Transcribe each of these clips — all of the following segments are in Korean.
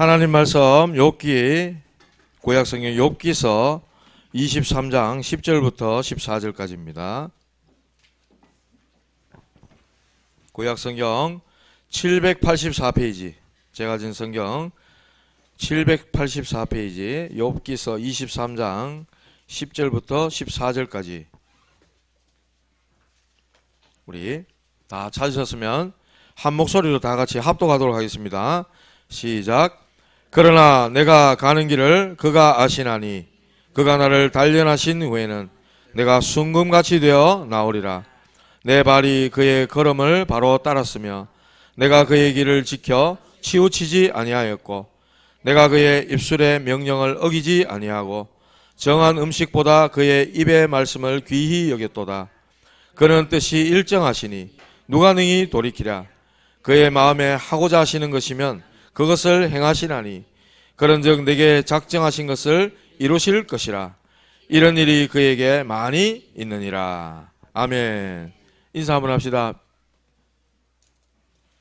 하나님 말씀 욥기 구약성경 욥기서 23장 10절부터 14절까지입니다. 구약성경 784페이지, 제가 진 성경 784페이지 욥기서 23장 10절부터 14절까지 우리 다 찾으셨으면 한 목소리로 다 같이 합독하도록 하겠습니다. 시작. 그러나 내가 가는 길을 그가 아시나니 그가 나를 단련하신 후에는 내가 순금같이 되어 나오리라. 내 발이 그의 걸음을 바로 따랐으며 내가 그의 길을 지켜 치우치지 아니하였고 내가 그의 입술의 명령을 어기지 아니하고 정한 음식보다 그의 입의 말씀을 귀히 여겼도다. 그는 뜻이 일정하시니 누가 능히 돌이키랴. 그의 마음에 하고자 하시는 것이면 그것을 행하시나니 그런즉 내게 작정하신 것을 이루실 것이라. 이런 일이 그에게 많이 있느니라. 아멘. 인사 한번 합시다.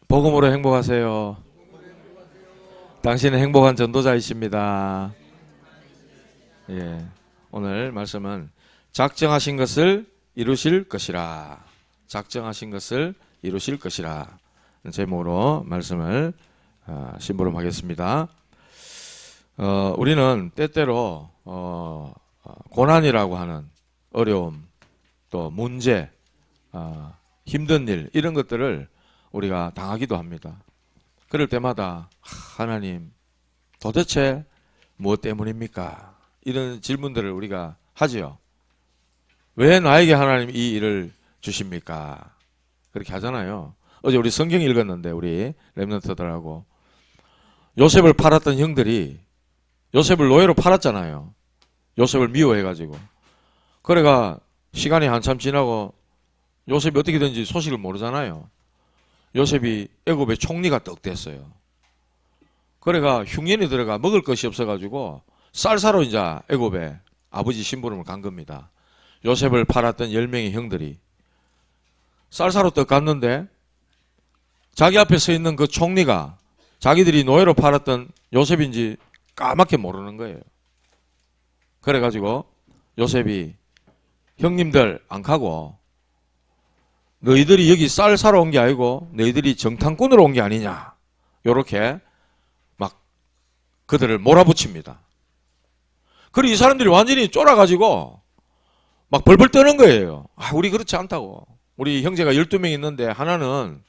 복음으로 행복하세요. 당신은 행복한 전도자이십니다. 예, 오늘 말씀은 작정하신 것을 이루실 것이라. 작정하신 것을 이루실 것이라 제목으로 말씀을 심부름하겠습니다. 우리는 때때로 고난이라고 하는 어려움, 또 문제, 힘든 일, 이런 것들을 우리가 당하기도 합니다. 그럴 때마다 하나님 도대체 무엇 때문입니까? 이런 질문들을 우리가 하지요. 왜 나에게 하나님 이 일을 주십니까? 그렇게 하잖아요. 어제 우리 성경 읽었는데 우리 렘넌트들하고 요셉을 팔았던 형들이 요셉을 노예로 팔았잖아요. 요셉을 미워해가지고. 그래가 시간이 한참 지나고 요셉이 어떻게 된지 소식을 모르잖아요. 요셉이 애굽의 총리가 떡 됐어요. 그래가 흉년이 들어가 먹을 것이 없어가지고 쌀 사러 이제 애굽에 아버지 심부름을 간 겁니다. 요셉을 팔았던 10명의 형들이 쌀 사러 떡 갔는데 자기 앞에 서 있는 그 총리가 자기들이 노예로 팔았던 요셉인지 까맣게 모르는 거예요. 그래가지고 요셉이 형님들 안 가고 너희들이 여기 쌀 사러 온 게 아니고 너희들이 정탐꾼으로 온 게 아니냐, 요렇게 막 그들을 몰아붙입니다. 그리고 이 사람들이 완전히 쫄아가지고 막 벌벌 떠는 거예요. 우리 그렇지 않다고. 우리 형제가 12명 있는데 하나는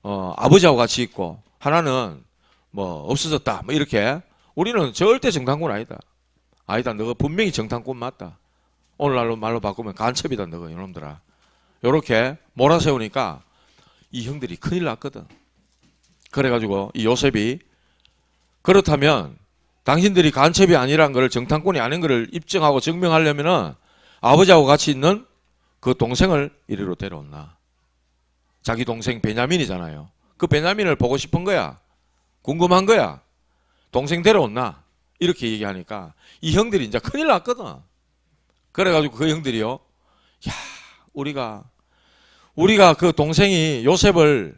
아버지하고 같이 있고 하나는 뭐 없어졌다, 뭐 이렇게. 우리는 절대 정탐꾼 아니다. 아니다, 너가 분명히 정탐꾼 맞다. 오늘날로 말로 바꾸면 간첩이다, 너가 이놈들아. 요렇게 몰아세우니까 이 형들이 큰일 났거든. 그래가지고 이 요셉이 그렇다면 당신들이 간첩이 아니란 걸, 정탐꾼이 아닌 걸 입증하고 증명하려면은 아버지하고 같이 있는 그 동생을 이리로 데려온나. 자기 동생 베냐민이잖아요. 그 베냐민을 보고 싶은 거야. 궁금한 거야. 동생 데려온나. 이렇게 얘기하니까 이 형들이 이제 큰일 났거든. 그래가지고 그 형들이요, 야, 우리가 그 동생이 요셉을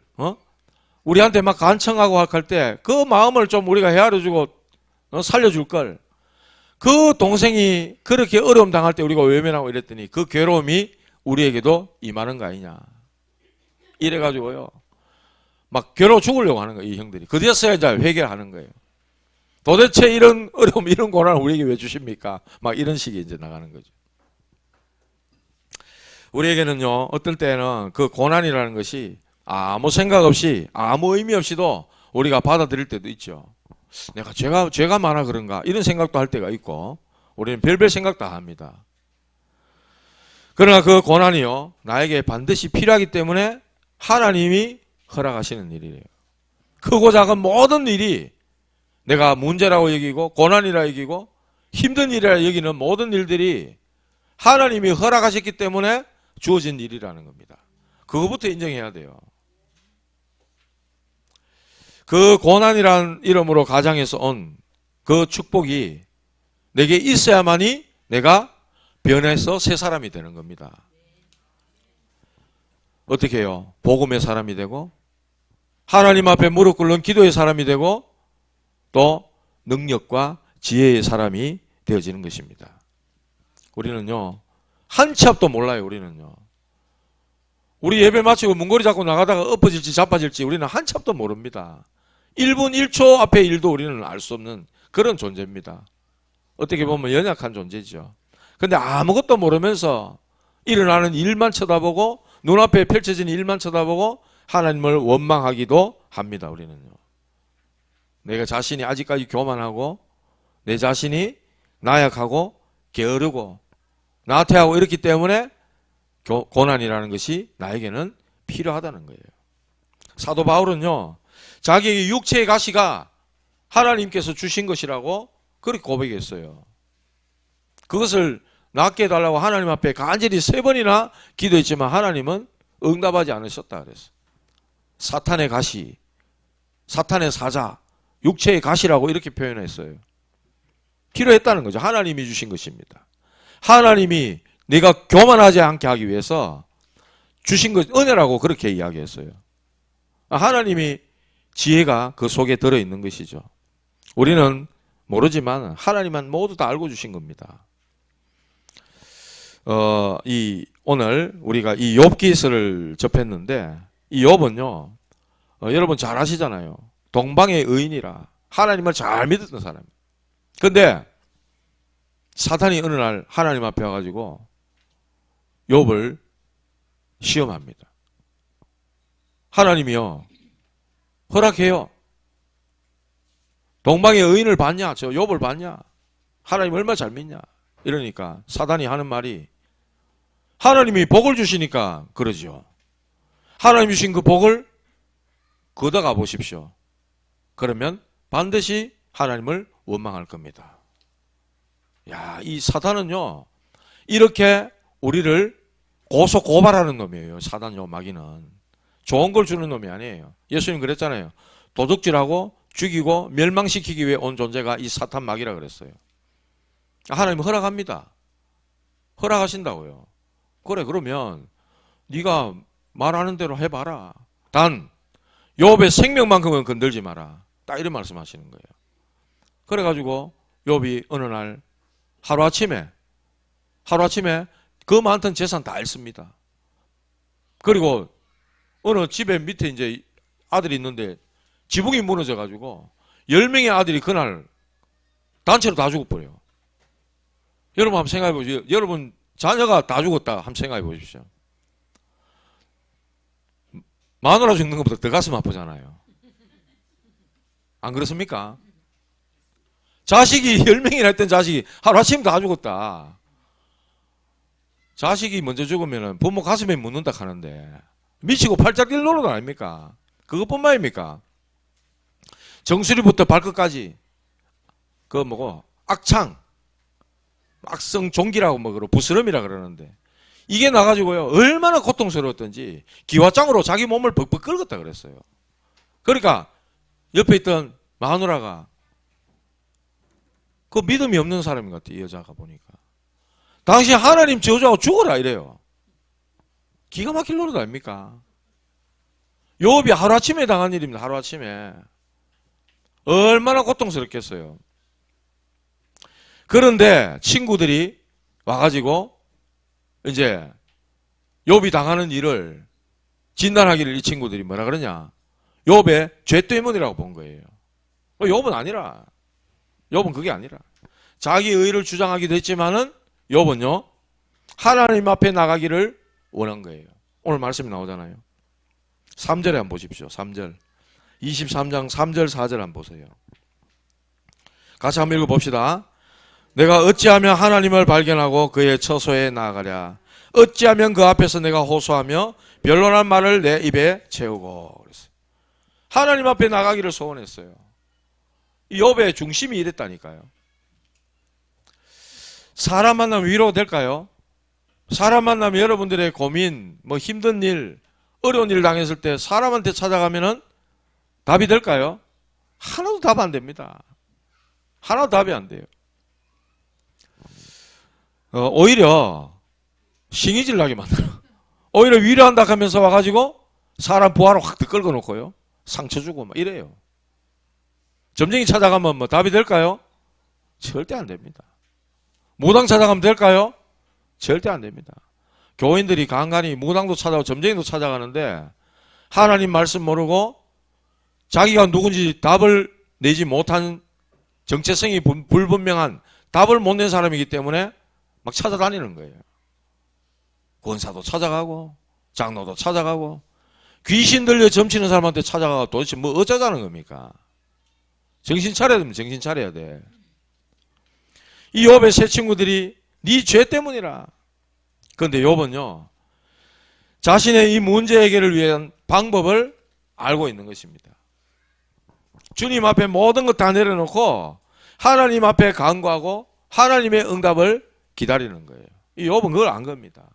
우리한테 막 간청하고 할 때 그 마음을 좀 우리가 헤아려주고 살려줄 걸. 그 동생이 그렇게 어려움 당할 때 우리가 외면하고 이랬더니 그 괴로움이 우리에게도 임하는 거 아니냐. 이래가지고요, 막 괴로워 죽으려고 하는 거예요, 이 형들이. 그제서야 이제 회개하는 거예요. 도대체 이런 어려움, 이런 고난을 우리에게 왜 주십니까? 막 이런 식이 이제 나가는 거죠. 우리에게는요, 어떤 때는 그 고난이라는 것이 아무 생각 없이, 아무 의미 없이도 우리가 받아들일 때도 있죠. 내가 죄가 많아 그런가, 이런 생각도 할 때가 있고, 우리는 별별 생각 다 합니다. 그러나 그 고난이요, 나에게 반드시 필요하기 때문에 하나님이 허락하시는 일이에요. 크고 작은 모든 일이 내가 문제라고 여기고 고난이라 여기고 힘든 일이라 여기는 모든 일들이 하나님이 허락하셨기 때문에 주어진 일이라는 겁니다. 그거부터 인정해야 돼요. 그 고난이란 이름으로 가장에서 온 그 축복이 내게 있어야만이 내가 변해서 새 사람이 되는 겁니다. 어떻게 해요? 복음의 사람이 되고 하나님 앞에 무릎 꿇는 기도의 사람이 되고 또 능력과 지혜의 사람이 되어지는 것입니다. 우리는요, 한 치 앞도 몰라요. 우리는요. 우리 예배 마치고 문고리 잡고 나가다가 엎어질지 자빠질지 우리는 한 치 앞도 모릅니다. 1분 1초 앞의 일도 우리는 알 수 없는 그런 존재입니다. 어떻게 보면 연약한 존재죠. 근데 아무것도 모르면서 일어나는 일만 쳐다보고 눈앞에 펼쳐진 일만 쳐다보고 하나님을 원망하기도 합니다. 우리는요. 내가 자신이 아직까지 교만하고 내 자신이 나약하고 게으르고 나태하고 이렇기 때문에 고난이라는 것이 나에게는 필요하다는 거예요. 사도 바울은요, 자기의 육체의 가시가 하나님께서 주신 것이라고 그렇게 고백했어요. 그것을 낫게 해달라고 하나님 앞에 간절히 3번이나 기도했지만 하나님은 응답하지 않으셨다 그랬어. 사탄의 가시, 사탄의 사자, 육체의 가시라고 이렇게 표현했어요. 필요했다는 거죠. 하나님이 주신 것입니다. 하나님이 내가 교만하지 않게 하기 위해서 주신 것, 은혜라고 그렇게 이야기했어요. 하나님이 지혜가 그 속에 들어있는 것이죠. 우리는 모르지만 하나님은 모두 다 알고 주신 겁니다. 오늘 우리가 이 욥기서를 접했는데 이 욥은요, 여러분 잘 아시잖아요. 동방의 의인이라 하나님을 잘 믿었던 사람. 근데 사탄이 어느 날 하나님 앞에 와가지고 욥을 시험합니다. 하나님이요, 허락해요. 동방의 의인을 봤냐? 저 욥을 봤냐? 하나님 얼마나 잘 믿냐? 이러니까 사단이 하는 말이, 하나님이 복을 주시니까 그러죠. 하나님 주신 그 복을 걷어가 보십시오. 그러면 반드시 하나님을 원망할 겁니다. 야, 이 사단은요, 이렇게 우리를 고소고발하는 놈이에요. 사단요, 마귀는. 좋은 걸 주는 놈이 아니에요. 예수님 그랬잖아요. 도둑질하고 죽이고 멸망시키기 위해 온 존재가 이 사탄 마귀라 그랬어요. 하나님은 허락합니다. 허락하신다고요. 그래, 그러면 네가 말하는 대로 해봐라. 단 욥의 생명만큼은 건들지 마라. 딱 이런 말씀하시는 거예요. 그래가지고 욥이 어느 날 하루아침에 그 많던 재산 다 잃습니다. 그리고 어느 집에 밑에 이제 아들이 있는데 지붕이 무너져가지고 10명의 아들이 그날 단체로 다 죽어버려요. 여러분 한번 생각해 보십시오. 여러분 자녀가 다 죽었다 한번 생각해 보십시오. 마누라 죽는 것보다 더 가슴 아프잖아요. 안 그렇습니까? 자식이 10명이나 했던 자식이 하루아침에 다 죽었다. 자식이 먼저 죽으면 부모 가슴에 묻는다 하는데 미치고 팔짝 뛸 노릇 아닙니까? 그것뿐만입니까? 정수리부터 발끝까지 그 뭐고 악창, 악성 종기라고 뭐 그러 부스럼이라 그러는데 이게 나가지고요 얼마나 고통스러웠던지 기와장으로 자기 몸을 벅벅 긁었다 그랬어요. 그러니까 옆에 있던 마누라가 그 믿음이 없는 사람인 것 같아. 이 여자가 보니까 당신 하나님 저주하고 죽어라 이래요. 기가 막힐 노릇 아닙니까? 욥이 하루아침에 당한 일입니다. 하루아침에 얼마나 고통스럽겠어요. 그런데 친구들이 와가지고 이제 욥이 당하는 일을 진단하기를 이 친구들이 뭐라 그러냐, 욥의 죄 때문이라고 본 거예요. 욥은 아니라, 욥은 그게 아니라 자기 의를 주장하기도 했지만은 욥은요 하나님 앞에 나가기를 원한 거예요. 오늘 말씀이 나오잖아요. 3절에 한번 보십시오. 3절 23장 3절 4절 한번 보세요. 같이 한번 읽어봅시다. 내가 어찌하면 하나님을 발견하고 그의 처소에 나아가랴. 어찌하면 그 앞에서 내가 호소하며 변론한 말을 내 입에 채우고. 그랬어요. 하나님 앞에 나가기를 소원했어요. 이 욥의 중심이 이랬다니까요. 사람 만나면 위로될까요? 사람 만나면 여러분들의 고민, 뭐 힘든 일, 어려운 일 당했을 때 사람한테 찾아가면은 답이 될까요? 하나도 답 안 됩니다. 하나도 답이 안 돼요. 오히려 신이질 나게 만들어. 오히려 위로한다 하면서 와가지고 사람 부하로 확 끌고 놓고요. 상처 주고 막 이래요. 점쟁이 찾아가면 뭐 답이 될까요? 절대 안 됩니다. 무당 찾아가면 될까요? 절대 안 됩니다. 교인들이 간간히 무당도 찾아가고 점쟁이도 찾아가는데 하나님 말씀 모르고 자기가 누군지 답을 내지 못한 정체성이 불분명한 답을 못 낸 사람이기 때문에 막 찾아다니는 거예요. 권사도 찾아가고 장로도 찾아가고 귀신 들려 점치는 사람한테 찾아가고 도대체 뭐 어쩌자는 겁니까? 정신 차려야 되면 정신 차려야 돼. 이 욥의 세 친구들이 네 죄 때문이라. 그런데 욥은요 자신의 이 문제 해결을 위한 방법을 알고 있는 것입니다. 주님 앞에 모든 것 다 내려놓고 하나님 앞에 간구하고 하나님의 응답을 기다리는 거예요. 이 욥은 그걸 안 겁니다.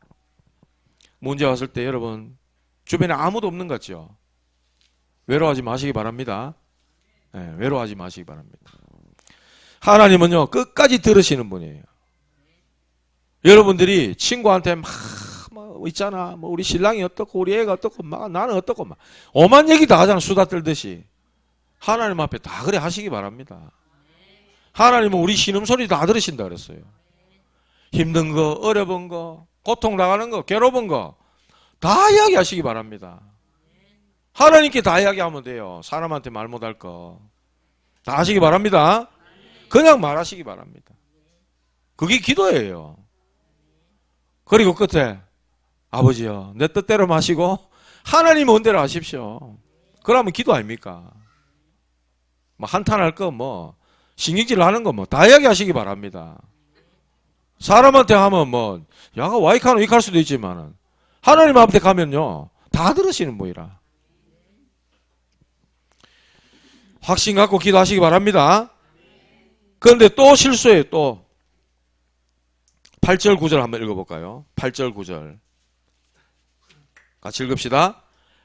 문제 왔을 때 여러분 주변에 아무도 없는 것 같죠? 외로워하지 마시기 바랍니다. 네, 외로워하지 마시기 바랍니다. 하나님은요 끝까지 들으시는 분이에요. 여러분들이 친구한테 뭐 있잖아 뭐 우리 신랑이 어떻고 우리 애가 어떻고 막 나는 어떻고 막 오만 얘기 다 하잖아. 수다 떨듯이. 하나님 앞에 다 그래 하시기 바랍니다. 하나님은 우리 신음소리 다 들으신다 그랬어요. 힘든 거 어려운 거 고통 당하는 거 괴로운 거 다 이야기하시기 바랍니다. 하나님께 다 이야기하면 돼요. 사람한테 말 못할 거 다 하시기 바랍니다. 그냥 말하시기 바랍니다. 그게 기도예요. 그리고 끝에 아버지요 내 뜻대로 마시고 하나님 원대로 하십시오. 그러면 기도 아닙니까? 뭐 한탄할 거 뭐 신경질 하는 거 뭐 다 이야기하시기 바랍니다. 사람한테 하면 뭐 야가 와이카노 이할 수도 있지만은 하나님 앞에 가면요 다 들으시는 분이라 확신 갖고 기도하시기 바랍니다. 그런데 또 실수해요. 또 8절 9절 한번 읽어볼까요? 8절 9절 같이 읽읍시다.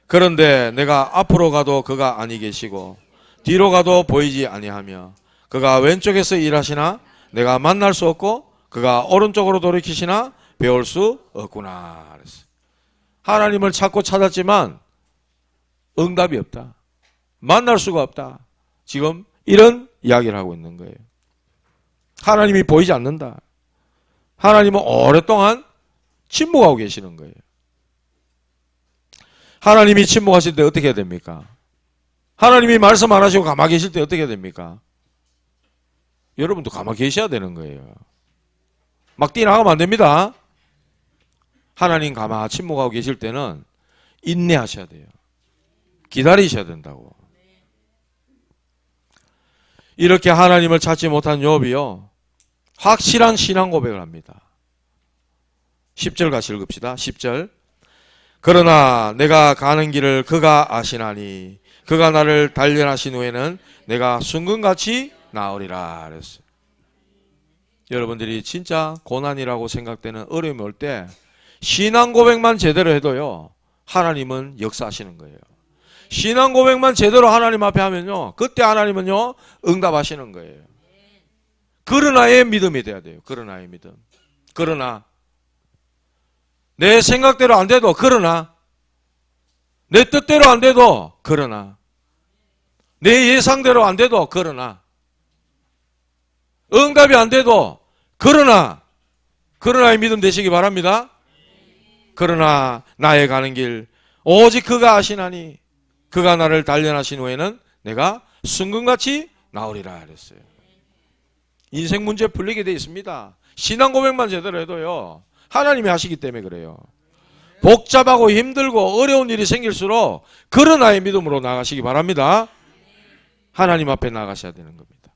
그런데 내가 앞으로 가도 그가 아니 계시고 뒤로 가도 보이지 아니하며 그가 왼쪽에서 일하시나 내가 만날 수 없고 그가 오른쪽으로 돌이키시나 배울 수 없구나 그랬어요. 하나님을 찾고 찾았지만 응답이 없다. 만날 수가 없다. 지금 이런 이야기를 하고 있는 거예요. 하나님이 보이지 않는다. 하나님은 오랫동안 침묵하고 계시는 거예요. 하나님이 침묵하실 때 어떻게 해야 됩니까? 하나님이 말씀 안 하시고 가만히 계실 때 어떻게 해야 됩니까? 여러분도 가만히 계셔야 되는 거예요. 막 뛰어나가면 안 됩니다. 하나님 가만히 침묵하고 계실 때는 인내하셔야 돼요. 기다리셔야 된다고. 이렇게 하나님을 찾지 못한 욥이요 확실한 신앙 고백을 합니다. 10절 같이 읽읍시다. 10절 그러나 내가 가는 길을 그가 아시나니 그가 나를 단련하신 후에는 내가 순금같이 나으리라 그랬어요. 여러분들이 진짜 고난이라고 생각되는 어려움이 올 때 신앙 고백만 제대로 해도요 하나님은 역사하시는 거예요. 신앙 고백만 제대로 하나님 앞에 하면요 그때 하나님은요 응답하시는 거예요. 그러나의 믿음이 돼야 돼요. 그러나의 믿음. 그러나 내 생각대로 안 돼도 그러나 내 뜻대로 안 돼도 그러나 내 예상대로 안 돼도 그러나 응답이 안 돼도 그러나의 믿음 되시기 바랍니다. 그러나 나의 가는 길 오직 그가 아시나니 그가 나를 단련하신 후에는 내가 순금같이 나으리라 그랬어요. 인생 문제 풀리게 돼 있습니다. 신앙 고백만 제대로 해도요 하나님이 하시기 때문에 그래요. 복잡하고 힘들고 어려운 일이 생길수록 그러나의 믿음으로 나가시기 바랍니다. 하나님 앞에 나가셔야 되는 겁니다.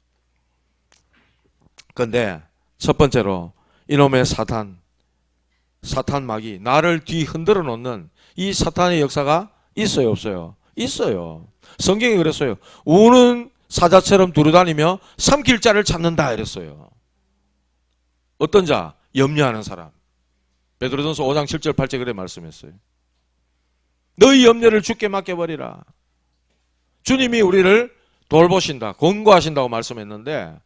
그런데 첫 번째로 이놈의 사탄 마귀 나를 뒤 흔들어 놓는 이 사탄의 역사가 있어요 없어요? 있어요. 성경이 그랬어요. 우는 사자처럼 두루다니며 삼킬 자를 찾는다 이랬어요. 어떤 자? 염려하는 사람. 베드로전서 5장 7절 8절 그래 말씀했어요. 너희 염려를 주께 맡겨버리라. 주님이 우리를 돌보신다 권고하신다고 말씀했는데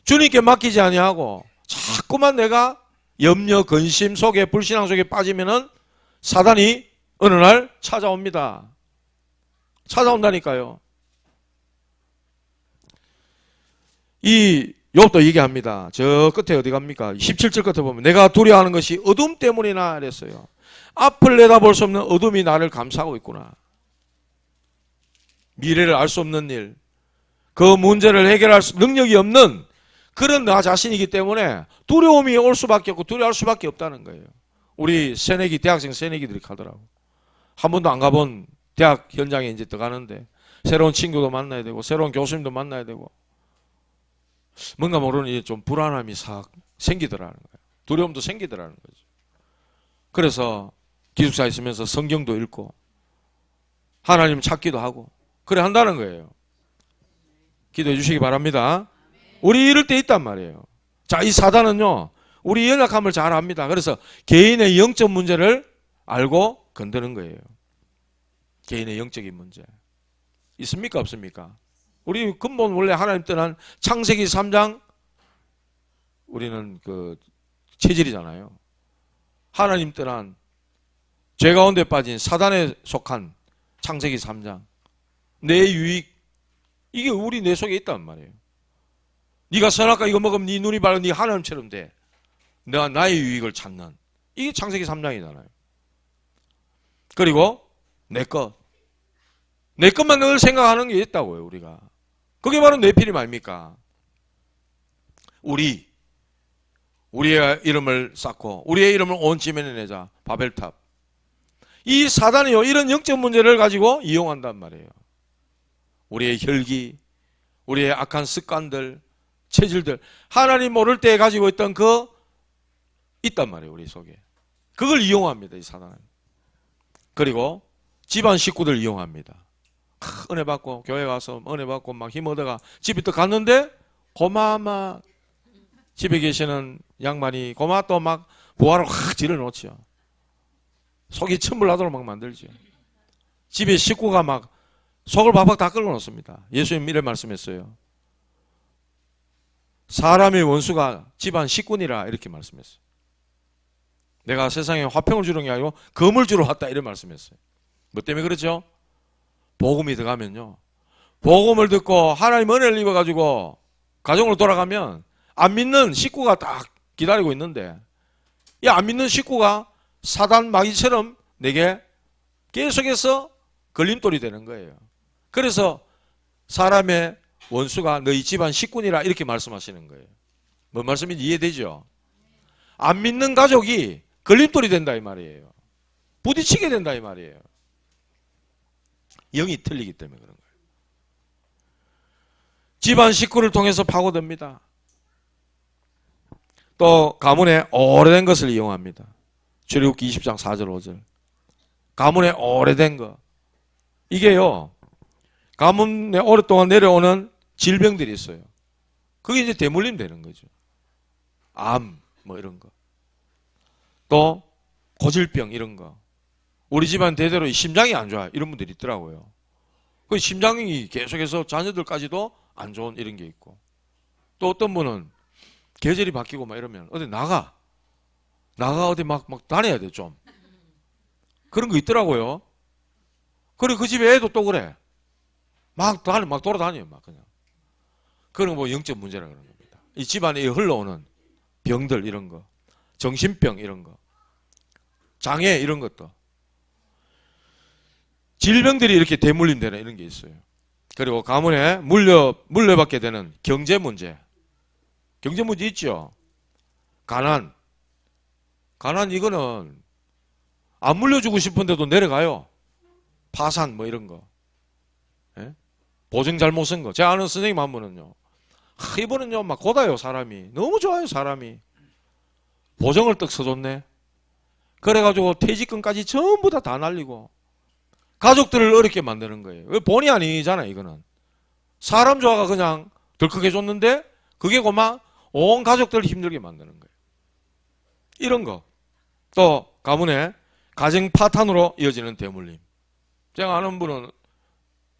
주님께 맡기지 아니하고 자꾸만 내가 염려 근심 속에 불신앙 속에 빠지면은 사단이 어느 날 찾아옵니다. 찾아온다니까요. 이 욥도 얘기합니다. 저 끝에 어디 갑니까? 17절 끝에 보면 내가 두려워하는 것이 어둠 때문이나 그랬어요. 앞을 내다볼 수 없는 어둠이 나를 감싸고 있구나. 미래를 알 수 없는 일, 그 문제를 해결할 능력이 없는 그런 나 자신이기 때문에 두려움이 올 수밖에 없고 두려워할 수밖에 없다는 거예요. 우리 새내기, 대학생 새내기들이 가더라고. 한 번도 안 가본 대학 현장에 이제 들어가는데 새로운 친구도 만나야 되고 새로운 교수님도 만나야 되고 뭔가 모르는 좀 불안함이 싹 생기더라는 거예요. 두려움도 생기더라는 거죠. 그래서 기숙사에 있으면서 성경도 읽고 하나님 찾기도 하고 그래 한다는 거예요. 기도해 주시기 바랍니다. 우리 이럴 때 있단 말이에요. 자, 이 사단은요, 우리 연약함을 잘 압니다. 그래서 개인의 영적 문제를 알고 건드는 거예요. 개인의 영적인 문제. 있습니까? 없습니까? 우리 근본 원래 하나님 떠난 창세기 3장 우리는 그 체질이잖아요. 하나님 떠난 죄 가운데 빠진 사단에 속한 창세기 3장. 내 유익, 이게 우리 내 속에 있단 말이에요. 네가 선악과 이거 먹으면 네 눈이 밝아 네 하나님처럼 돼. 내가 나의 유익을 찾는. 이게 창세기 3장이잖아요. 그리고 내 것. 내 것만 늘 생각하는 게 있다고요, 우리가. 그게 바로 네피림 아닙니까? 우리의 이름을 쌓고 우리의 이름을 온 지면에 내자. 바벨탑. 이 사단이요, 이런 영적 문제를 가지고 이용한단 말이에요. 우리의 혈기, 우리의 악한 습관들, 체질들, 하나님 모를 때 가지고 있던 그 있단 말이에요, 우리 속에. 그걸 이용합니다, 이 사단은. 그리고 집안 식구들 이용합니다. 은혜 받고 교회 가서 은혜 받고 막 힘 얻어가 집에 또 갔는데 고마마 집에 계시는 양반이 고마 또 막 부활을 확 질러 놓죠. 속이 천불 나도록 막 만들죠. 집에 식구가 막 속을 바박 다 끓여 놓습니다. 예수님 이래 말씀했어요. 사람의 원수가 집안 식구니라 이렇게 말씀했어요. 내가 세상에 화평을 주는 게 아니고 검을 주러 왔다 이런 말씀했어요. 뭐 때문에 그렇죠? 복음이 들어가면요, 복음을 듣고 하나님 은혜를 입어가지고 가정으로 돌아가면 안 믿는 식구가 딱 기다리고 있는데 이 안 믿는 식구가 사단 마귀처럼 내게 계속해서 걸림돌이 되는 거예요. 그래서 사람의 원수가 너희 집안 식구니라 이렇게 말씀하시는 거예요. 뭔 말씀인지 이해되죠? 안 믿는 가족이 걸림돌이 된다 이 말이에요. 부딪히게 된다 이 말이에요. 영이 틀리기 때문에 그런 거예요. 집안 식구를 통해서 파고듭니다. 또 가문의 오래된 것을 이용합니다. 출애굽기 20장 4절 5절. 가문의 오래된 거. 이게요, 가문에 오랫동안 내려오는 질병들이 있어요. 그게 이제 대물림 되는 거죠. 암, 뭐 이런 거. 또 고질병 이런 거. 우리 집안 대대로 심장이 안 좋아 이런 분들이 있더라고요. 그 심장이 계속해서 자녀들까지도 안 좋은 이런 게 있고, 또 어떤 분은 계절이 바뀌고 막 이러면 어디 나가 어디 막 다녀야 돼 좀. 그런 거 있더라고요. 그리고 그 집에 애도 또 그래. 막 돌아다녀요 막 그냥. 그런 뭐 영적 문제라 그런 겁니다. 이 집안에 흘러오는 병들 이런 거, 정신병 이런 거, 장애 이런 것도. 질병들이 이렇게 대물림되는 이런 게 있어요. 그리고 가문에 물려받게 되는 경제 문제. 경제 문제 있죠. 가난 이거는 안 물려주고 싶은데도 내려가요. 파산 뭐 이런 거. 예? 보증 잘못 쓴 거. 제가 아는 선생님 한 분은요, 이번은요 막 고다요 사람이. 너무 좋아요 사람이. 보증을 떡 써줬네. 그래가지고 퇴직금까지 전부 다 날리고 가족들을 어렵게 만드는 거예요. 왜 본의 아니잖아요 이거는. 사람 좋아가 그냥 덜컥 해줬는데 그게 고마 온 가족들을 힘들게 만드는 거예요. 이런 거. 또 가문에 가정 파탄으로 이어지는 대물림. 제가 아는 분은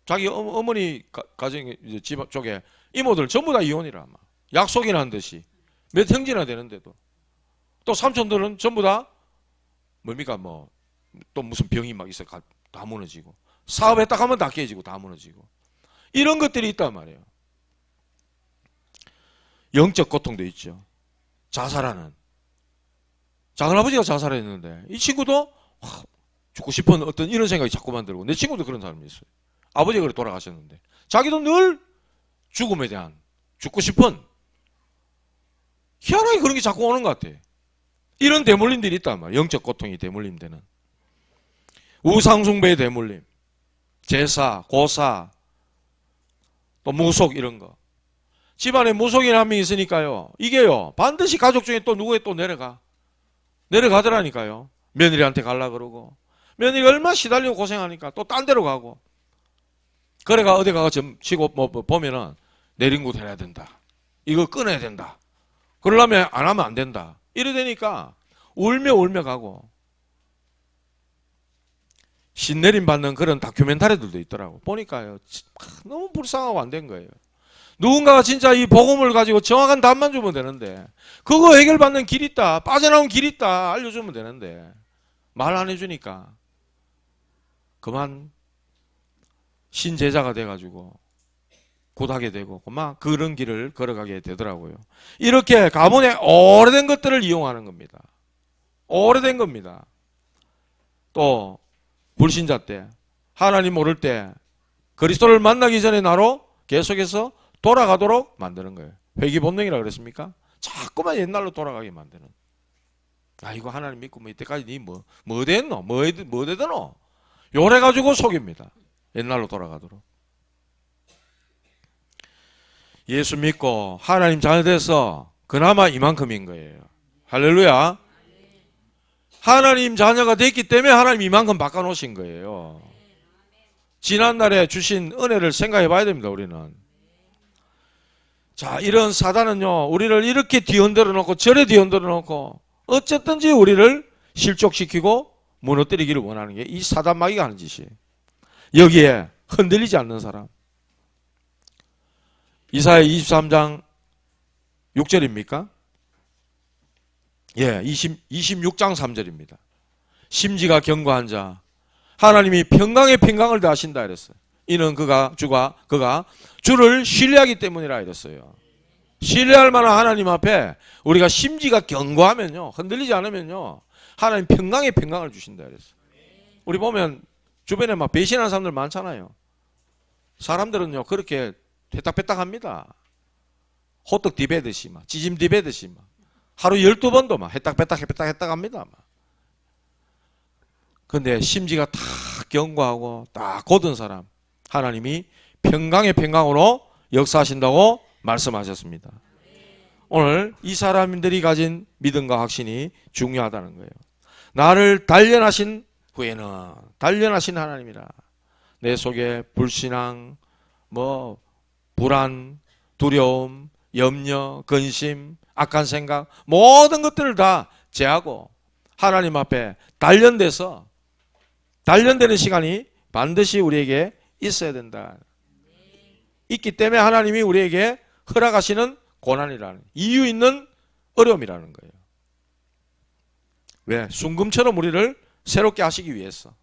자기 어머니 가정 이제 집 쪽에 이모들 전부 다 이혼이라 막 약속이나 한 듯이 몇 형제나 되는데도, 또 삼촌들은 전부 다 뭡니까 뭐 또 무슨 병이 막 있어 다 무너지고, 사업에 딱 하면 다 깨지고 다 무너지고, 이런 것들이 있단 말이에요. 영적 고통도 있죠. 자살하는. 작은아버지가 자살했는데 이 친구도 죽고 싶은 어떤 이런 생각이 자꾸만 들고, 내 친구도 그런 사람이 있어요. 아버지가 그래 돌아가셨는데 자기도 늘 죽음에 대한, 죽고 싶은, 희한하게 그런 게 자꾸 오는 것 같아. 이런 대물림들이 있단 말이에요. 영적 고통이 대물림되는. 우상숭배의 대물림, 제사, 고사, 또 무속 이런 거. 집안에 무속인 한 명 있으니까요, 이게요 반드시 가족 중에 또 누구에 또 내려가더라니까요. 며느리한테 갈라 그러고, 며느리 얼마나 시달리고 고생하니까 또 딴 데로 가고. 그래가 어디 가서 점 치고 뭐 보면은 내린 곳 해야 된다, 이거 끊어야 된다, 그러려면 안 하면 안 된다, 이래 되니까 울며 가고. 신내림 받는 그런 다큐멘터리들도 있더라고. 보니까요 너무 불쌍하고 안 된 거예요. 누군가가 진짜 이 복음을 가지고 정확한 답만 주면 되는데, 그거 해결받는 길 있다, 빠져나온 길 있다 알려주면 되는데 말 안 해주니까 그만 신제자가 돼가지고 곧하게 되고 막 그런 길을 걸어가게 되더라고요. 이렇게 가문의 오래된 것들을 이용하는 겁니다. 오래된 겁니다. 또 불신자 때, 하나님 모를 때, 그리스도를 만나기 전에 나로 계속해서 돌아가도록 만드는 거예요. 회귀 본능이라 그랬습니까? 자꾸만 옛날로 돌아가게 만드는. 아이고 하나님 믿고 뭐 이때까지 니 뭐 됐노? 뭐 되더노? 요래 가지고 속입니다. 옛날로 돌아가도록. 예수 믿고 하나님 자녀 돼서 그나마 이만큼인 거예요. 할렐루야. 하나님 자녀가 됐기 때문에 하나님 이만큼 바꿔놓으신 거예요. 지난날에 주신 은혜를 생각해 봐야 됩니다. 우리는. 자, 이런 사단은요 우리를 이렇게 뒤흔들어 놓고 저래 뒤흔들어 놓고 어쨌든지 우리를 실족시키고 무너뜨리기를 원하는 게 이 사단 마귀가 하는 짓이에요. 여기에 흔들리지 않는 사람. 이사야 23장 6절입니까? 예, 26장 3절입니다. 심지가 견고한 자, 하나님이 평강에 평강을 더하신다 이랬어요. 이는 그가 주를 신뢰하기 때문이라 이랬어요. 신뢰할 만한 하나님 앞에 우리가 심지가 견고하면요, 흔들리지 않으면요, 하나님 평강에 평강을 주신다 이랬어요. 우리 보면 주변에 막 배신하는 사람들 많잖아요. 사람들은요 그렇게 해딱배딱합니다. 호떡 디베듯이 막, 찌짐 디베듯이 막 하루 12번도 막 해딱배딱 합니다. 막. 근데 심지가 다 견고하고 딱 곧은 사람, 하나님이 평강의 평강으로 역사하신다고 말씀하셨습니다. 오늘 이 사람들이 가진 믿음과 확신이 중요하다는 거예요. 나를 단련하신 후에는 단련하신 하나님이라. 내 속에 불신앙, 불안, 두려움, 염려, 근심, 악한 생각, 모든 것들을 다 제하고 하나님 앞에 단련되는 시간이 반드시 우리에게 있어야 된다. 있기 때문에 하나님이 우리에게 허락하시는 고난이라는, 이유 있는 어려움이라는 거예요. 왜? 순금처럼 우리를 새롭게 하시기 위해서.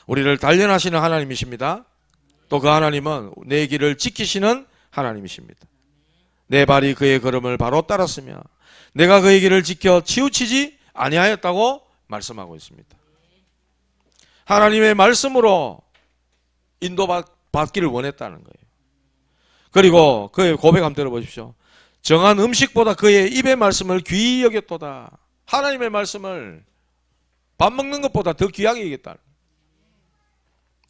우리를 단련하시는 하나님이십니다. 또 그 하나님은 내 길을 지키시는 하나님이십니다. 내 발이 그의 걸음을 바로 따랐으며 내가 그의 길을 지켜 치우치지 아니하였다고 말씀하고 있습니다. 하나님의 말씀으로 인도받기를 원했다는 거예요. 그리고 그의 고백 한번 들어보십시오. 정한 음식보다 그의 입의 말씀을 귀히 여겼도다. 하나님의 말씀을 밥 먹는 것보다 더 귀하게 여겼다.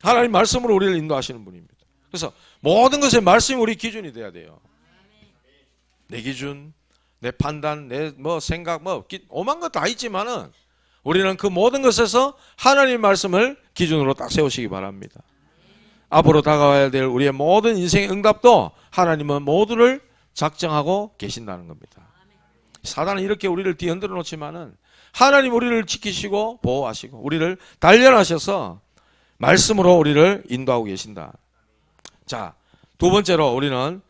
하나님 말씀으로 우리를 인도하시는 분입니다. 그래서 모든 것의 말씀이 우리 기준이 돼야 돼요. 내 기준, 내 판단, 내 생각, 오만 것 다 있지만은 우리는 그 모든 것에서 하나님의 말씀을 기준으로 딱 세우시기 바랍니다. 앞으로 다가와야 될 우리의 모든 인생의 응답도 하나님은 모두를 작정하고 계신다는 겁니다. 사단은 이렇게 우리를 뒤흔들어 놓지만은 하나님 우리를 지키시고 보호하시고 우리를 단련하셔서 말씀으로 우리를 인도하고 계신다. 자, 두 번째로 우리는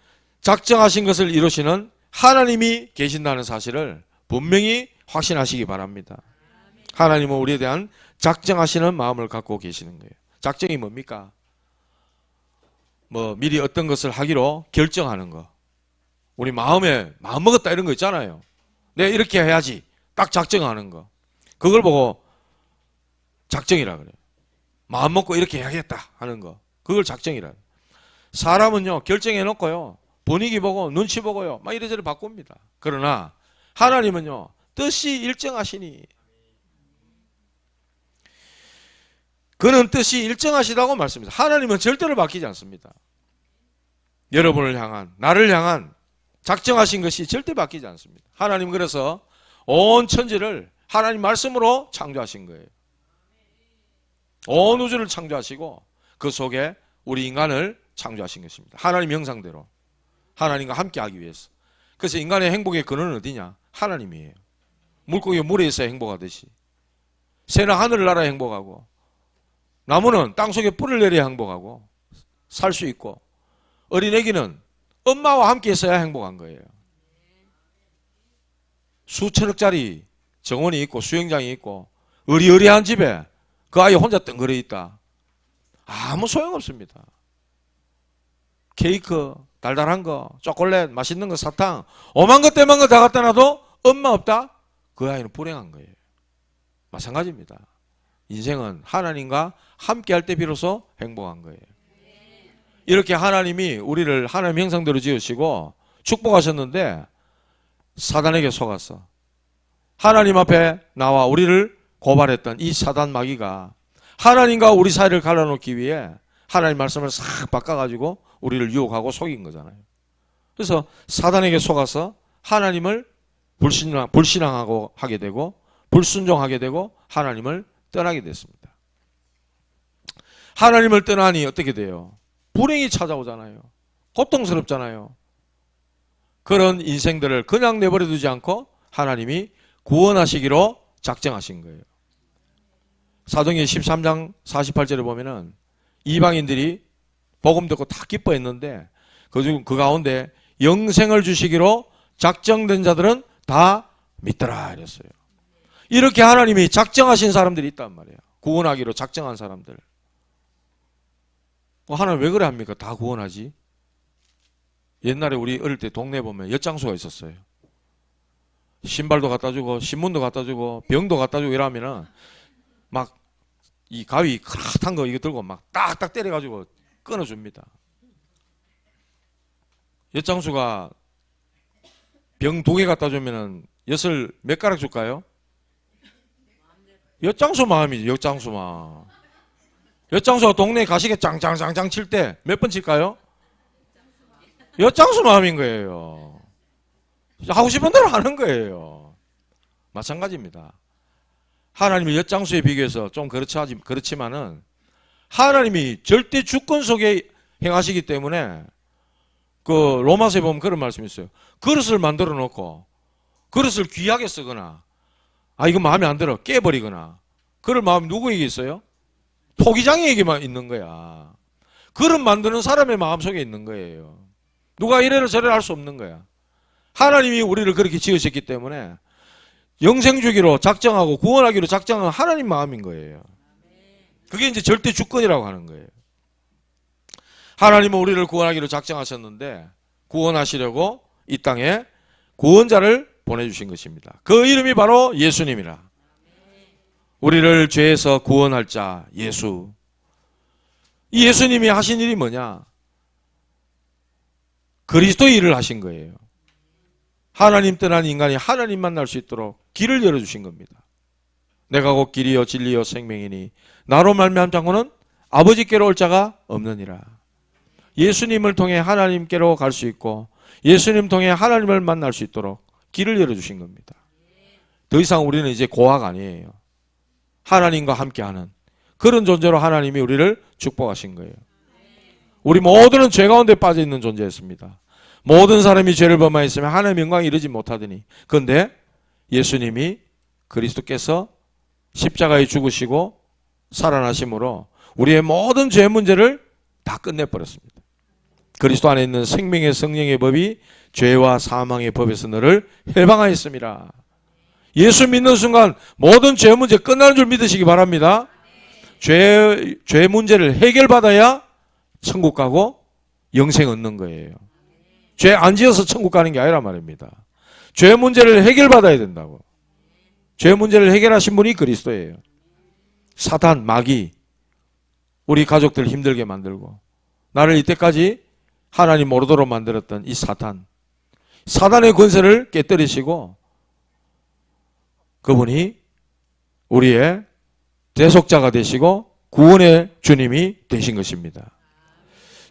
작정하신 것을 이루시는 하나님이 계신다는 사실을 분명히 확신하시기 바랍니다. 하나님은 우리에 대한 작정하시는 마음을 갖고 계시는 거예요. 작정이 뭡니까? 미리 어떤 것을 하기로 결정하는 거. 우리 마음에 마음 먹었다 이런 거 있잖아요. 내가 이렇게 해야지 딱 작정하는 거. 그걸 보고 작정이라 그래요. 마음 먹고 이렇게 해야겠다 하는 거. 그걸 작정이라 그래요. 사람은요 결정해 놓고요 분위기 보고 눈치 보고요 막 이래저래 바꿉니다. 그러나 하나님은요 뜻이 일정하시니 그는 뜻이 일정하시다고 말씀합니다. 하나님은 절대로 바뀌지 않습니다. 여러분을 향한 나를 향한 작정하신 것이 절대 바뀌지 않습니다. 하나님 그래서 온 천지를 하나님 말씀으로 창조하신 거예요. 온 우주를 창조하시고 그 속에 우리 인간을 창조하신 것입니다. 하나님 형상대로 하나님과 함께하기 위해서. 그래서 인간의 행복의 근원은 어디냐? 하나님이에요. 물고기가 물에 있어야 행복하듯이 새는 하늘을 날아 행복하고 나무는 땅속에 뿌리를 내려야 행복하고 살 수 있고 어린애기는 엄마와 함께 있어야 행복한 거예요. 수천억짜리 정원이 있고 수영장이 있고 의리의리한 집에 그 아이 혼자 덩그러 있다. 아무 소용없습니다. 케이크, 달달한 거, 초콜릿, 맛있는 거, 사탕 오만 것 때만 거 다 갖다 놔도 엄마 없다? 그 아이는 불행한 거예요. 마찬가지입니다. 인생은 하나님과 함께 할 때 비로소 행복한 거예요. 이렇게 하나님이 우리를 하나님 형상대로 지으시고 축복하셨는데 사단에게 속았어. 하나님 앞에 나와 우리를 고발했던 이 사단 마귀가 하나님과 우리 사이를 갈라놓기 위해 하나님 말씀을 싹 바꿔가지고 우리를 유혹하고 속인 거잖아요. 그래서 사단에게 속아서 하나님을 불신앙하고 하게 되고 불순종하게 되고 하나님을 떠나게 됐습니다. 하나님을 떠나니 어떻게 돼요? 불행이 찾아오잖아요. 고통스럽잖아요. 그런 인생들을 그냥 내버려 두지 않고 하나님이 구원하시기로 작정하신 거예요. 사도행전 13장 48절에 보면은 이방인들이 복음 듣고 다 기뻐했는데 그 가운데 영생을 주시기로 작정된 자들은 다 믿더라 이랬어요. 이렇게 하나님이 작정하신 사람들이 있단 말이에요. 구원하기로 작정한 사람들. 하나님 왜 그래 합니까? 다 구원하지. 옛날에 우리 어릴 때 동네에 보면 엿장수가 있었어요. 신발도 갖다 주고 신문도 갖다 주고 병도 갖다 주고 이러면은 막 이 가위 크락한 거 이거 들고 막 딱딱 때려가지고 끊어줍니다. 엿장수가 병 2개 갖다 주면은 엿을 몇 가락 줄까요? 엿장수 마음이지. 엿장수 마음. 엿장수가 동네에 가시게 짱짱짱짱 칠 때 몇 번 칠까요? 엿장수 마음인 거예요. 하고 싶은 대로 하는 거예요. 마찬가지입니다. 하나님의 엿장수에 비교해서 좀 그렇지만은 하나님이 절대 주권 속에 행하시기 때문에 그 로마서에 보면 그런 말씀이 있어요. 그릇을 만들어 놓고 그릇을 귀하게 쓰거나 이거 마음에 안 들어 깨버리거나 그럴 마음이 누구에게 있어요? 토기장에게만 있는 거야. 그릇 만드는 사람의 마음속에 있는 거예요. 누가 이래라 저래라 할 수 없는 거야. 하나님이 우리를 그렇게 지으셨기 때문에 영생 주기로 작정하고 구원하기로 작정한 하나님 마음인 거예요. 그게 이제 절대 주권이라고 하는 거예요. 하나님은 우리를 구원하기로 작정하셨는데 구원하시려고 이 땅에 구원자를 보내주신 것입니다. 그 이름이 바로 예수님이라. 우리를 죄에서 구원할 자 예수. 이 예수님이 하신 일이 뭐냐? 그리스도의 일을 하신 거예요. 하나님 떠난 인간이 하나님 만날 수 있도록 길을 열어주신 겁니다. 내가 곧 길이요 진리요 생명이니 나로 말미암지 않고는 아버지께로 올 자가 없느니라. 예수님을 통해 하나님께로 갈 수 있고 예수님 통해 하나님을 만날 수 있도록 길을 열어주신 겁니다. 더 이상 우리는 이제 고아가 아니에요. 하나님과 함께하는 그런 존재로 하나님이 우리를 축복하신 거예요. 우리 모두는 죄 가운데 빠져 있는 존재였습니다. 모든 사람이 죄를 범하였으면 하나님의 영광에 이르지 못하더니 그런데 예수님이 그리스도께서 십자가에 죽으시고 살아나심으로 우리의 모든 죄 문제를 다 끝내버렸습니다. 그리스도 안에 있는 생명의 성령의 법이 죄와 사망의 법에서 너를 해방하였습니다. 예수 믿는 순간 모든 죄 문제 끝나는 줄 믿으시기 바랍니다. 죄 문제를 해결받아야 천국 가고 영생 얻는 거예요. 죄 안 지어서 천국 가는 게 아니라 말입니다. 죄 문제를 해결받아야 된다고. 죄 문제를 해결하신 분이 그리스도예요. 사탄, 마귀, 우리 가족들 힘들게 만들고 나를 이때까지 하나님 모르도록 만들었던 이 사탄의 권세를 깨뜨리시고 그분이 우리의 대속자가 되시고 구원의 주님이 되신 것입니다.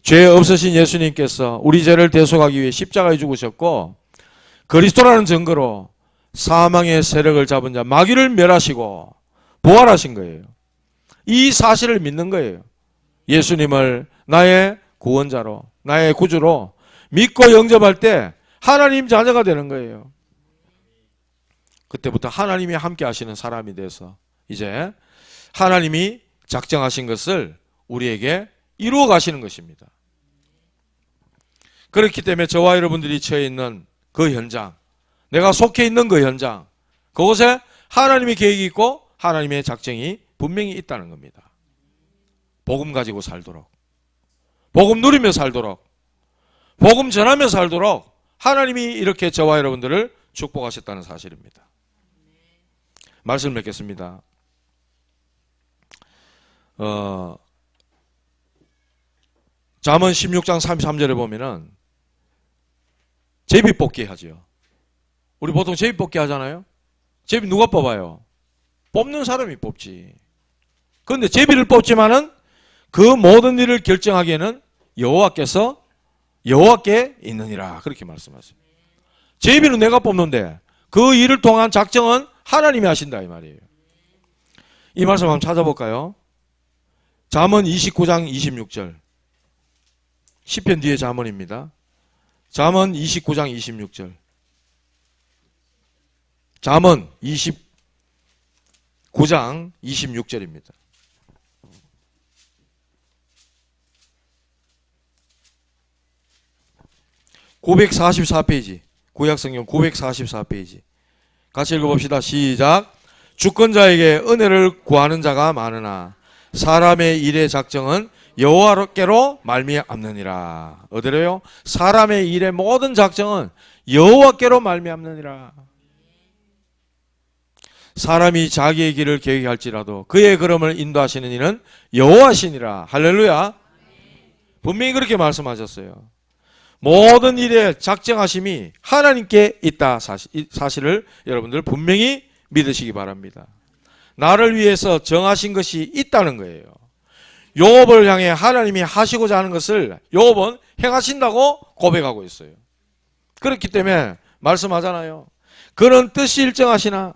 죄 없으신 예수님께서 우리 죄를 대속하기 위해 십자가에 죽으셨고 그리스도라는 증거로 사망의 세력을 잡은 자 마귀를 멸하시고 부활하신 거예요. 이 사실을 믿는 거예요. 예수님을 나의 구원자로, 나의 구주로 믿고 영접할 때 하나님 자녀가 되는 거예요. 그때부터 하나님이 함께 하시는 사람이 돼서 이제 하나님이 작정하신 것을 우리에게 이루어 가시는 것입니다. 그렇기 때문에 저와 여러분들이 처해 있는 그 현장, 내가 속해 있는 그 현장, 그곳에 하나님의 계획이 있고 하나님의 작정이 분명히 있다는 겁니다. 복음 가지고 살도록, 복음 누리며 살도록, 복음 전하며 살도록 하나님이 이렇게 저와 여러분들을 축복하셨다는 사실입니다. 말씀을 맺겠습니다. 잠언 16장 33절에 보면은 제비뽑기 하죠. 우리 보통 제비뽑기 하잖아요. 제비 누가 뽑아요? 뽑는 사람이 뽑지. 그런데 제비를 뽑지만은 그 모든 일을 결정하기에는 여호와께 있느니라 그렇게 말씀하세요. 제비는 내가 뽑는데 그 일을 통한 작정은 하나님이 하신다 이 말이에요. 이 말씀 한번 찾아볼까요? 잠언 29장 26절. 시편 뒤에 잠언입니다. 잠언 29장 26절. 잠언 29장 26절입니다. (944페이지) 구약성경 944페이지 같이 읽어봅시다. 시작. 주권자에게 은혜를 구하는 자가 많으나 사람의 일의 작정은 여호와께로 말미암느니라. 어디로요? 사람의 일의 모든 작정은 여호와께로 말미암느니라. 사람이 자기의 길을 계획할지라도 그의 걸음을 인도하시는 이는 여호와시니라. 할렐루야. 분명히 그렇게 말씀하셨어요. 모든 일의 작정하심이 하나님께 있다 사실을 여러분들 분명히 믿으시기 바랍니다. 나를 위해서 정하신 것이 있다는 거예요. 욥을 향해 하나님이 하시고자 하는 것을 욥은 행하신다고 고백하고 있어요. 그렇기 때문에 말씀하잖아요. 그는 뜻이 일정하시나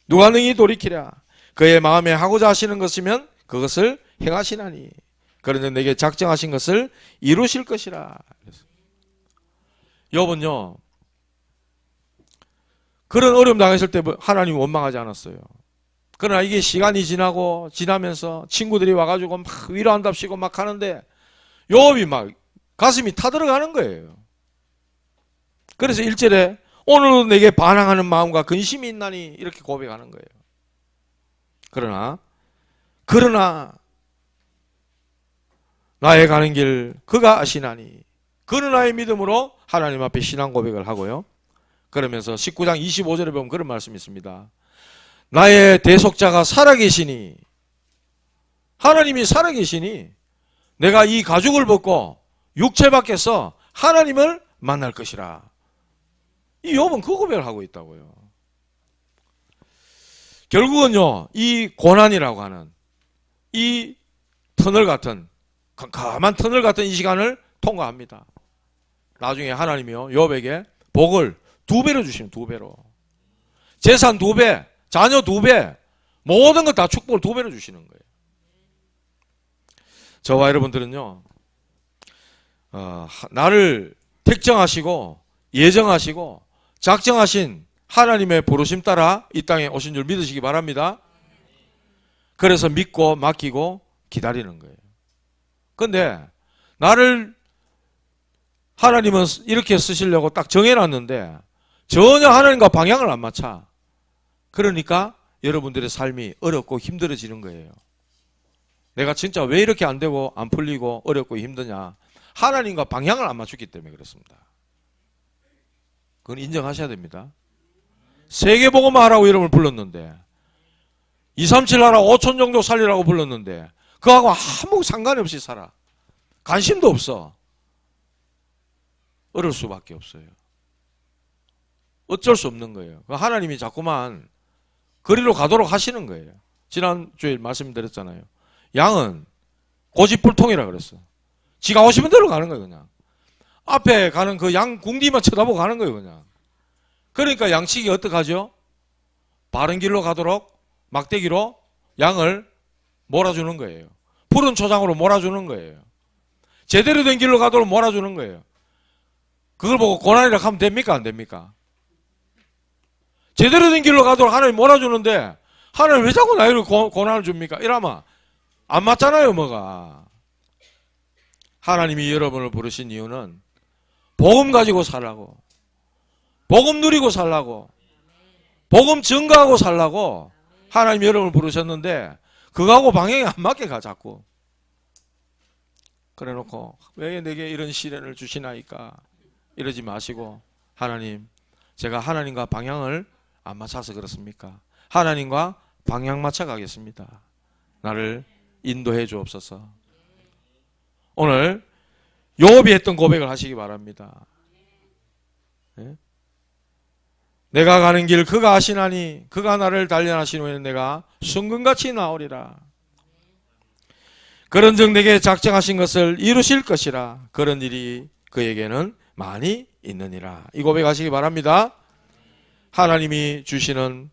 누가 능히 돌이키랴. 그의 마음에 하고자 하시는 것이면 그것을 행하시나니 그런데 내게 작정하신 것을 이루실 것이라. 욥은요 그런 어려움 당했을 때 하나님 원망하지 않았어요. 그러나 이게 시간이 지나면서 친구들이 와가지고 막 위로한답시고 막 하는데 욥이 막 가슴이 타들어가는 거예요. 그래서 1절에 오늘도 내게 반항하는 마음과 근심이 있나니 이렇게 고백하는 거예요. 그러나 나의 가는 길 그가 아시나니 그는 나의 믿음으로 하나님 앞에 신앙 고백을 하고요. 그러면서 19장 25절에 보면 그런 말씀이 있습니다. 나의 대속자가 살아계시니 하나님이 살아계시니 내가 이 가죽을 벗고 육체 밖에서 하나님을 만날 것이라. 이 욥은 그 고백을 하고 있다고요. 결국은요 이 고난이라고 하는 이 터널 같은 캄캄한 터널 같은 이 시간을 통과합니다. 나중에 하나님이요 욥에게 복을 2배로 주시는 2배로 재산 2배, 자녀 2배, 모든 것 다 축복을 2배로 주시는 거예요. 저와 여러분들은요 나를 택정하시고 예정하시고 작정하신 하나님의 부르심 따라 이 땅에 오신 줄 믿으시기 바랍니다. 그래서 믿고 맡기고 기다리는 거예요. 그런데 나를 하나님은 이렇게 쓰시려고 딱 정해놨는데 전혀 하나님과 방향을 안 맞춰. 그러니까 여러분들의 삶이 어렵고 힘들어지는 거예요. 내가 진짜 왜 이렇게 안 되고 안 풀리고 어렵고 힘드냐. 하나님과 방향을 안 맞췄기 때문에 그렇습니다. 그건 인정하셔야 됩니다. 세계복음화 하라고 이름을 불렀는데 237 나라 5천 종족 살리라고 불렀는데 그하고 아무 상관이 없이 살아. 관심도 없어. 어려울 수밖에 없어요. 어쩔 수 없는 거예요. 하나님이 자꾸만 거리로 가도록 하시는 거예요. 지난주에 말씀드렸잖아요. 양은 고집불통이라 그랬어. 지가 오시는 대로 가는 거예요. 그냥 앞에 가는 그 양 궁디만 쳐다보고 가는 거예요. 그냥. 그러니까 양치기 어떡하죠? 바른 길로 가도록 막대기로 양을 몰아주는 거예요. 푸른 초장으로 몰아주는 거예요. 제대로 된 길로 가도록 몰아주는 거예요. 그걸 보고 고난이라고 하면 됩니까? 안 됩니까? 제대로 된 길로 가도록 하나님 몰아주는데 하나님 왜 자꾸 나를 고난을 줍니까? 이러면 안 맞잖아요. 뭐가. 하나님이 여러분을 부르신 이유는 복음 가지고 살라고, 복음 누리고 살라고, 복음 증거하고 살라고 하나님이 여러분을 부르셨는데 그거하고 방향이 안 맞게 가 자꾸. 그래 놓고 왜 내게 이런 시련을 주시나이까 이러지 마시고, 하나님, 제가 하나님과 방향을 안 맞춰서 그렇습니까? 하나님과 방향 맞춰 가겠습니다. 나를 인도해 주옵소서. 오늘 욥이 했던 고백을 하시기 바랍니다. 네? 내가 가는 길 그가 아시나니 그가 나를 단련하신 후에는 내가 순금같이 나오리라. 그런즉 내게 작정하신 것을 이루실 것이라. 그런 일이 그에게는 많이 있느니라. 이 고백하시기 바랍니다. 하나님이 주시는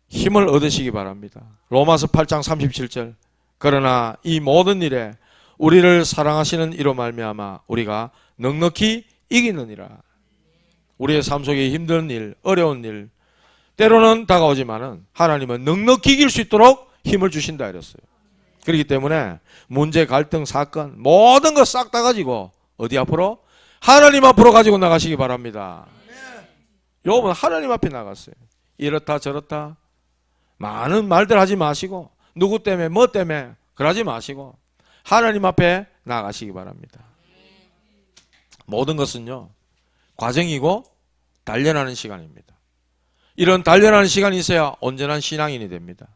힘을 얻으시기 바랍니다. 로마서 8장 37절. 그러나 이 모든 일에 우리를 사랑하시는 이로 말미암아 우리가 넉넉히 이기느니라. 우리의 삶 속에 힘든 일, 어려운 일 때로는 다가오지만은 하나님은 넉넉히 이길 수 있도록 힘을 주신다 이랬어요. 그렇기 때문에 문제, 갈등, 사건 모든 거 싹 다 가지고 어디 앞으로? 하나님 앞으로 가지고 나가시기 바랍니다. 욥은 하나님 앞에 나갔어요. 이렇다 저렇다 많은 말들 하지 마시고 누구 때문에 뭐 때문에 그러지 마시고 하나님 앞에 나가시기 바랍니다. 모든 것은요 과정이고 단련하는 시간입니다. 이런 단련하는 시간이 있어야 온전한 신앙인이 됩니다.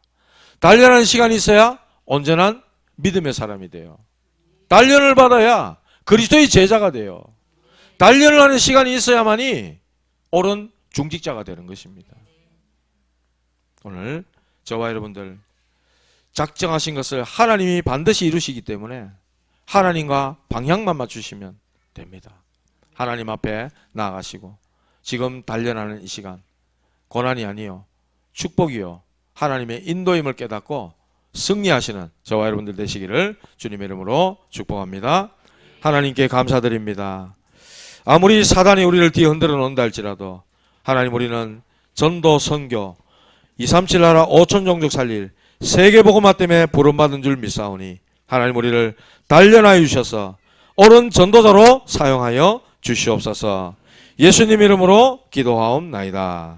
단련하는 시간이 있어야 온전한 믿음의 사람이 돼요. 단련을 받아야 그리스도의 제자가 돼요. 단련을 하는 시간이 있어야만이 옳은 중직자가 되는 것입니다. 오늘 저와 여러분들 작정하신 것을 하나님이 반드시 이루시기 때문에 하나님과 방향만 맞추시면 됩니다. 하나님 앞에 나아가시고 지금 단련하는 이 시간 고난이 아니요 축복이요 하나님의 인도임을 깨닫고 승리하시는 저와 여러분들 되시기를 주님의 이름으로 축복합니다. 하나님께 감사드립니다. 아무리 사단이 우리를 뒤흔들어 놓는다 할지라도 하나님, 우리는 전도, 선교, 237 나라 5천 종족 살릴 세계복음화 때문에 부름받은 줄 믿사오니 하나님, 우리를 단련하여 주셔서 옳은 전도자로 사용하여 주시옵소서. 예수님 이름으로 기도하옵나이다.